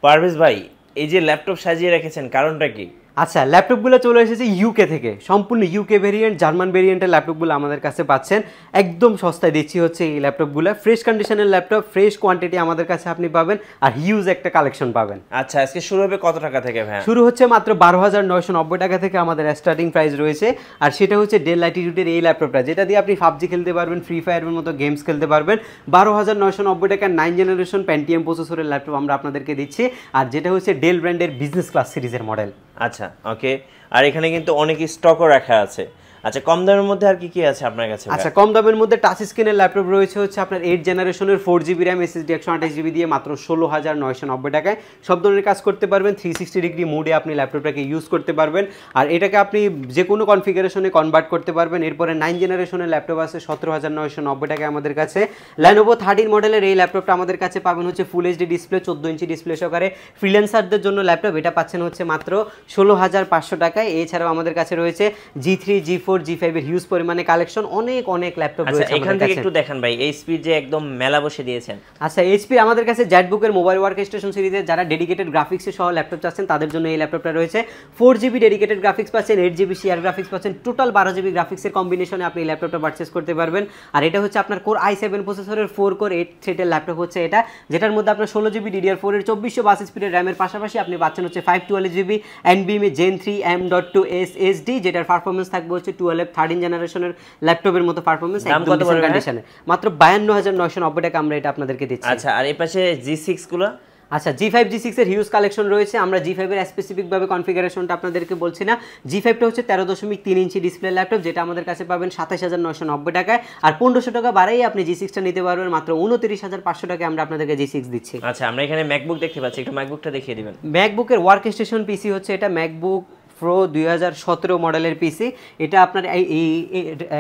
পারভেজ ভাই, এই যে ল্যাপটপ সাজিয়ে রেখেছেন কারণটা কি? আচ্ছা, ল্যাপটপগুলো চলে এসেছে ইউকে থেকে, সম্পূর্ণ ইউকে ভেরিয়েন্ট, জার্মান ভেরিয়েন্টের ল্যাপটপগুলো আমাদের কাছে পাচ্ছেন একদম সস্তায় দিচ্ছি হচ্ছে এই ল্যাপটপগুলো। ফ্রেশ কন্ডিশনের ল্যাপটপ, ফ্রেশ কোয়ান্টিটি আমাদের কাছে আপনি পাবেন, আর হিউজ একটা কালেকশন পাবেন। আচ্ছা, আজকে শুরু হবে কত টাকা থেকে ভাই? শুরু হচ্ছে মাত্র 12,990 টাকা থেকে আমাদের স্টার্টিং প্রাইস রয়েছে। আর সেটা হচ্ছে ডেল ল্যাটিটিউডের এই ল্যাপটপটা, যেটা দিয়ে আপনি পাবজি খেলতে পারবেন, ফ্রি ফায়ারের মতো গেমস খেলতে পারবেন। 12,990 টাকার 9 জেনারেশন পেন্টিয়াম প্রসেসরের ল্যাপটপ আমরা আপনাদেরকে দিচ্ছি, আর যেটা হচ্ছে ডেল ব্র্যান্ডের বিজনেস ক্লাস সিরিজের মডেল। আচ্ছা, ওকে। আর এখানে কিন্তু অনেক স্টকও রাখা আছে। আচ্ছা, কম দামের মধ্যে আর কি কি আছে আপনার কাছে? আচ্ছা, কম দামের মধ্যে টাচ স্ক্রিনের ল্যাপটপ রয়েছে হচ্ছে আপনার 8 জেনারেশনের 4GB র্যাম, SSD 128GB দিয়ে মাত্র 16,990 টাকায় সব ধরনের কাজ করতে পারবেন। 360 ডিগ্রি মোডে আপনি ল্যাপটপটাকে ইউজ করতে পারবেন, আর এটাকে আপনি যে কোনো কনফিগারেশনে কনভার্ট করতে পারবেন। এরপরে 9 জেনারেশনের ল্যাপটপ আছে 17,990 টাকায় আমাদের কাছে। Lenovo 13 মডেলের এই ল্যাপটপটা আমাদের কাছে পাবেন হচ্ছে full HD display, 14 inch display সহকারে। ফ্রিল্যান্সারদের জন্য ল্যাপটপ, এটা পাচ্ছেন হচ্ছে মাত্র 16,500 টাকায়। এছাড়াও আমাদের কাছে রয়েছে G3, G4, G5 এর হিউজ পরিমাণে কালেকশন, অনেক ল্যাপটপ রয়েছে। আচ্ছা, এখান থেকে একটু দেখান ভাই, এইচপি যে একদম মেলা বসে দিয়েছেন। আচ্ছা, এইচপি আমাদের কাছে জেটবুকের মোবাইল ওয়ার্ক স্টেশন সিরিজের যারা ডেডিকেটেড গ্রাফিক্স সহ ল্যাপটপ চাচ্ছেন তাদের জন্য এই ল্যাপটপটা রয়েছে। 4GB ডেডিকেটেড গ্রাফিক্স পাচ্ছেন, 8GB শেয়ার গ্রাফিক্স পাচ্ছেন, টোটাল 12GB গ্রাফিক্সের কম্বিনেশনে আপনি এই ল্যাপটপটা পারচেজ করতে পারবেন। আর এটা হচ্ছে আপনার কোর i7 প্রসেসরের 4 কোর 8 থ্রেডের ল্যাপটপ হচ্ছে এটা, যেটার মধ্যে আপনার 16GB DDR4 এর 2422 স্পিডের র্যামের পাশাপাশি আপনি পাচ্ছেন হচ্ছে 512GB NVMe Gen 3 M.2 SSD, যেটার পারফরমেন্স থাকবে হচ্ছে 12 13 জেনারেশনের ল্যাপটপের মতো পারফরমেন্স, একদম ডিসেন্ট কন্ডিশনে। মাত্র 52,990 টাকা আমরা এটা আপনাদেরকে দিচ্ছি। আচ্ছা, আর এই পাশে G6 গুলো? আচ্ছা, G5 G6 এর হিউজ কালেকশন রয়েছে। আমরা G5 এর স্পেসিফিকভাবে কনফিগারেশনটা আপনাদেরকে বলছি না। G5 টা হচ্ছে 13.3 ইঞ্চি ডিসপ্লে ল্যাপটপ, যেটা আমাদের কাছে পাবেন 27,990 টাকায়, আর 1500 টাকা বাড়াই আপনি G6 টা নিতে পারবেন মাত্র 29,500 টাকায় আমরা আপনাদেরকে G6 দিচ্ছি। আচ্ছা, আমরা এখানে ম্যাকবুক দেখতে পাচ্ছি, একটু ম্যাকবুকটা দেখিয়ে দিবেন। ম্যাকবুকের ওয়ার্ক স্টেশন পিসি হচ্ছে এটা, ম্যাকবুক প্রো 2017 মডেলের পিসি। এটা আপনার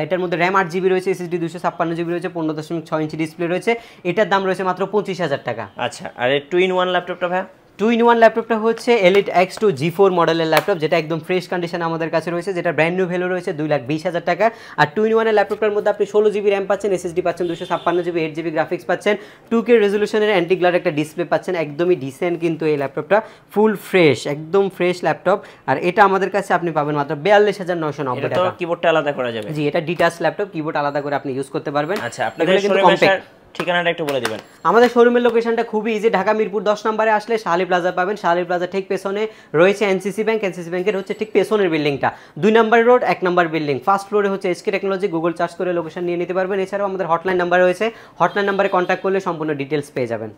এটার মধ্যে র্যাম 8GB রয়েছে, SSD 256GB রয়েছে, 15.6 ইঞ্চি ডিসপ্লে রয়েছে। এটার দাম রয়েছে মাত্র 25,000 টাকা। আচ্ছা, আর এই 2-in-1 ল্যাপটপটা ভাই? 2-in-1 ল্যাপটপটা হচ্ছে Elite X2 G4 মডেলের ল্যাপটপ, যেটা একদম ফ্রেশ কন্ডিশনে আমাদের কাছে রয়েছে, যেটা ব্র্যান্ড নিউ ভ্যালু রয়েছে 2,20,000 টাকা। আর 2-in-1 এর ল্যাপটপটার মধ্যে আপনি 16GB র্যাম পাচ্ছেন, SSD পাচ্ছেন 256GB, 8GB গ্রাফিক্স পাচ্ছেন, 2K রেজলিউশনের অ্যান্টি গ্লার একটা ডিসপ্লে পাচ্ছেন, একদমই ডিসেন্ট কিন্তু এই ল্যাপটপটা, ফুল ফ্রেশ, একদম ফ্রেশ ল্যাপটপ। আর এটা আমাদের কাছে আপনি পাবেন মাত্র 42,990 টাকা। এটা কিবোর্ডটা আলাদা করা যাবে? জি, এটা ডিটাচ ল্যাপটপ, কিবোর্ড আলাদা করে আপনি ইউজ করতে পারবেন। আচ্ছা, আপনাদের শোরুমের ঠিকানাটা একটু বলে দিবেন। আমাদের শোরুমের লোকেশনটা খুবই ইজি, ঢাকা মিরপুর 10 নম্বরে আসলে শাহালি প্লাজা পাবেন। শাহালি প্লাজা ঠিক পেছনে রয়েছে এনসিসি ব্যাংক, এনসিসি ব্যাংকের হচ্ছে ঠিক পেছনের বিল্ডিংটা, 2 নম্বর রোড 1 নম্বর বিল্ডিং, ফার্স্ট ফ্লোরে হচ্ছে এসকে টেকনোলজি। গুগল সার্চ করে লোকেশন নিয়ে নিতে পারবেন। এছাড়াও আমাদের হটলাইন নাম্বার রয়েছে, হটলাইন নাম্বারে কন্ট্যাক্ট করলে সম্পূর্ণ ডিটেলস পেয়ে যাবেন।